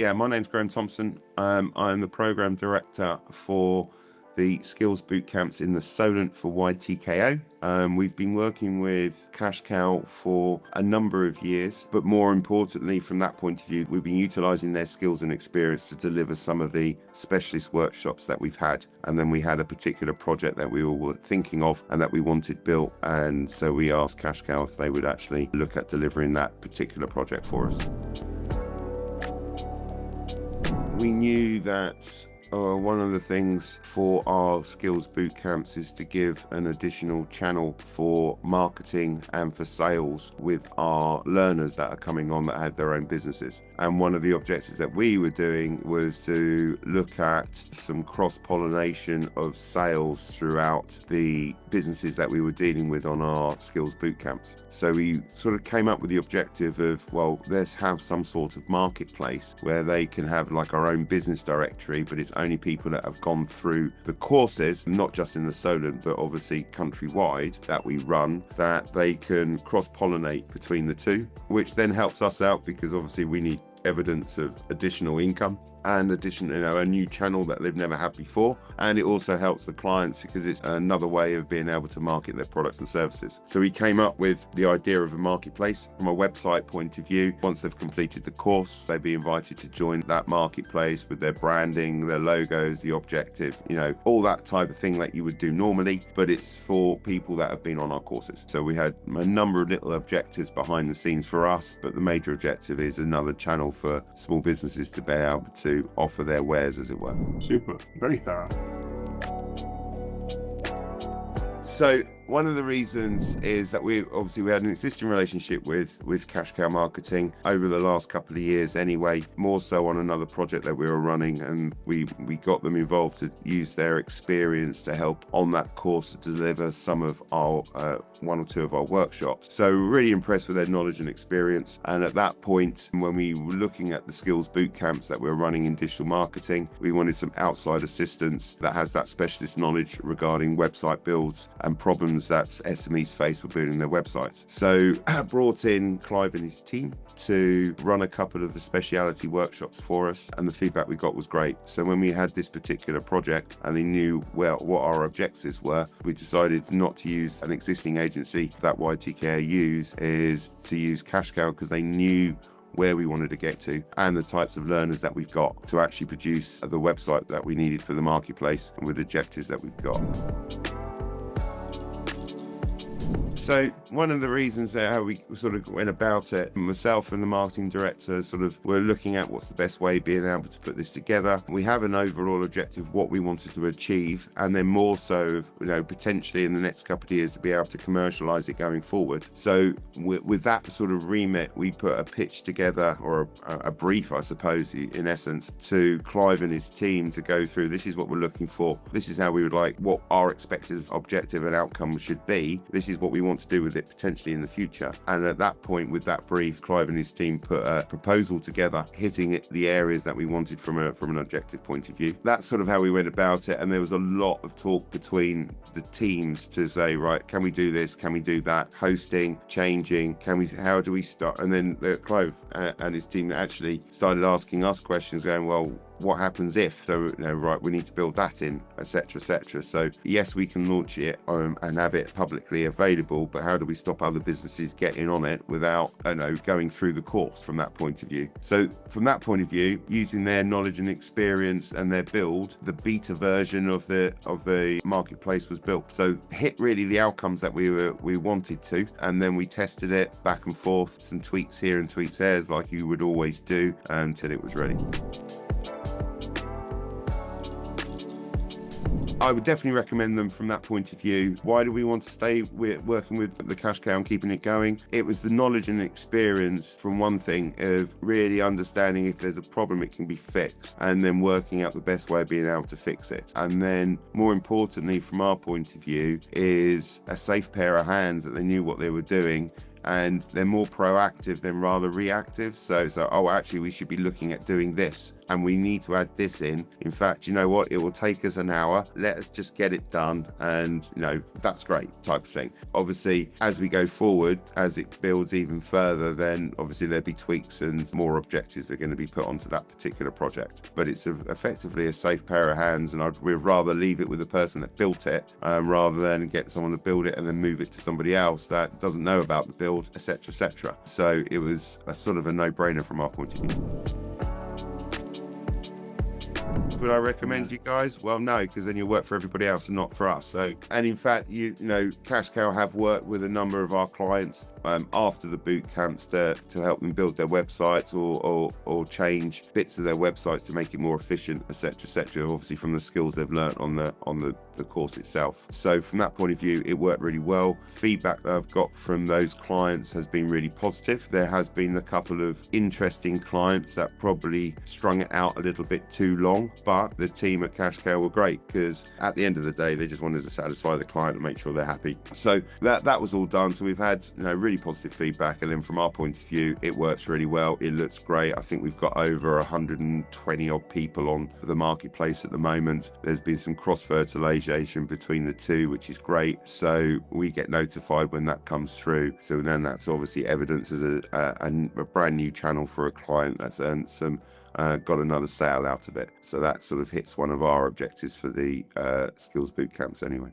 Yeah, my name's Thompson. I'm the program director for the Skills Bootcamps in the Solent for YTKO. We've been working with Cash Cow for a number of years, but more importantly, from that point of view, we've been utilising their skills and experience to deliver some of the specialist workshops that we've had. And then we had a particular project that we all were thinking of and that we wanted built. And so we asked Cash Cow if they would actually look at delivering that particular project for us. We knew that one of the things for our skills bootcamps is to give an additional channel for marketing and for sales with our learners that are coming on that had their own businesses. And one of the objectives that we were doing was to look at some cross-pollination of sales throughout the businesses that we were dealing with on our skills bootcamps. So we sort of came up with the objective of, well, let's have some sort of marketplace where they can have like our own business directory, but it's only people that have gone through the courses, not just in the Solent, but obviously countrywide that we run, that they can cross-pollinate between the two, which then helps us out because obviously we need evidence of additional income and a new channel that they've never had before. And it also helps the clients because it's another way of being able to market their products and services. So we came up with the idea of a marketplace from a website point of view. Once they've completed the course, they'd be invited to join that marketplace with their branding, their logos, the objective, all that type of thing that you would do normally, but it's for people that have been on our courses. So we had a number of little objectives behind the scenes for us, but the major objective is another channel for small businesses to be able to offer their wares, as it were. Super, very thorough. So one of the reasons is that we had an existing relationship with Cash Cow Marketing over the last couple of years anyway, more so on another project that we were running, and we got them involved to use their experience to help on that course to deliver some of our one or two of our workshops. So really impressed with their knowledge and experience. And at that point, when we were looking at the skills boot camps that we were running in digital marketing, we wanted some outside assistance that has that specialist knowledge regarding website builds and problems that SMEs face with building their websites. So I brought in Clive and his team to run a couple of the speciality workshops for us, and the feedback we got was great. So when we had this particular project and they knew what our objectives were, we decided not to use an existing agency that YTKO is to use Cash Cow because they knew where we wanted to get to and the types of learners that we've got to actually produce the website that we needed for the marketplace and with the objectives that we've got. So one of the reasons that how we sort of went about it, myself and the marketing director were looking at what's the best way of being able to put this together. We have an overall objective, what we wanted to achieve, and then more so, potentially in the next couple of years to be able to commercialize it going forward. So with that sort of remit, we put a pitch together, or a brief, I suppose, in essence, to Clive and his team to go through, this is what we're looking for. This is how we would like, what our expected objective and outcome should be. This is what we want to do with it potentially in the future. And at that point, with that brief, Clive and his team put a proposal together, hitting the areas that we wanted from an objective point of view. That's sort of how we went about it. And there was a lot of talk between the teams to say, right, can we do this? Can we do that? Hosting, changing, how do we start? And then Clive and his team actually started asking us questions going, well, what happens if? So, right, we need to build that in, etc., etc. So yes, we can launch it and have it publicly available, but how do we stop other businesses getting on it without, going through the course from that point of view? So from that point of view, using their knowledge and experience and their build, the beta version of the marketplace was built. So hit really the outcomes that we wanted to, and then we tested it back and forth, some tweaks here and tweaks there, like you would always do, until it was ready. I would definitely recommend them from that point of view. Why do we want to stay working with the Cash Cow and keeping it going? It was the knowledge and experience from one thing of really understanding if there's a problem, it can be fixed, and then working out the best way of being able to fix it. And then more importantly, from our point of view, is a safe pair of hands that they knew what they were doing, and they're more proactive than rather reactive. So actually we should be looking at doing this. and we need to add this in. In fact, you know what? It will take us an hour. Let us just get it done. And, that's great type of thing. Obviously, as we go forward, as it builds even further, then obviously there'll be tweaks and more objectives that are going to be put onto that particular project. But it's effectively a safe pair of hands, and we'd rather leave it with the person that built it rather than get someone to build it and then move it to somebody else that doesn't know about the build, etc., etc. So it was a sort of a no-brainer from our point of view. Would I recommend you guys? Well, no, because then you'll work for everybody else and not for us. So, and in fact, Cash Cow have worked with a number of our clients after the boot camps to help them build their websites or change bits of their websites to make it more efficient, etc., etc. Obviously, from the skills they've learned on the course itself. So, from that point of view, it worked really well. Feedback that I've got from those clients has been really positive. There has been a couple of interesting clients that probably strung it out a little bit too long, but the team at Cash Cow were great because at the end of the day, they just wanted to satisfy the client and make sure they're happy. So that was all done. So we've had really positive feedback, and then from our point of view, it works really well. It looks great. I think we've got over 120 odd people on the marketplace at the moment. There's been some cross-fertilization between the two, which is great. So we get notified when that comes through. So then that's obviously evidence as a brand new channel for a client that's earned some got another sale out of it. So that sort of hits one of our objectives for the Skills Bootcamps anyway.